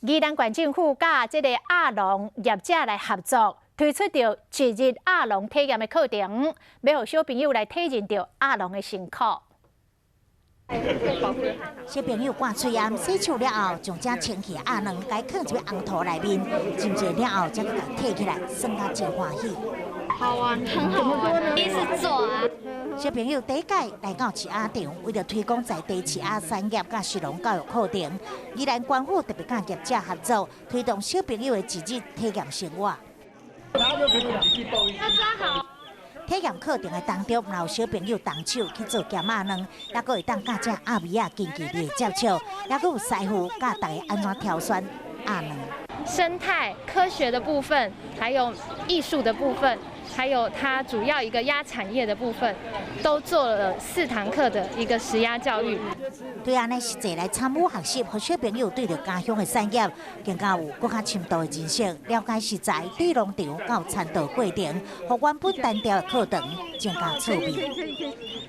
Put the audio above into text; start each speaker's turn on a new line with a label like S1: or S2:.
S1: 宜兰县政府甲这个鸭农业者来合作，推出着一日鸭农体验的课程，要让小朋友来体验着鸭农的辛苦。
S2: 小朋友挂嘴烟、洗手了后，将这清气鸭卵该放入红土里面，浸热了后，再给它摕起来，算甲真欢喜。
S3: 好玩，很好玩，第一次做啊。
S2: 小朋友第一届来到饲鸭场，为了推广在地饲鸭产业甲食农教育课程，宜兰县府特别甲业者合作，推动小朋友的一日体验生活。
S3: 要抓好。
S2: 体验课程的当中，有小朋友动手去做咸鸭卵，也佫会当教这鸭味啊近距离接触，也佫有师傅教大家安怎挑选鸭卵。
S4: 生态科学的部分，还有艺术的部分，还有它主要一个鸭产业的部分，都做了4堂课的一个食鸭教育。
S2: 对安尼实际来参与学习，互小朋友对着家乡的产业更加有更加深度的认识，了解实在对农场到产稻过程，互原本单调的课程增加趣味。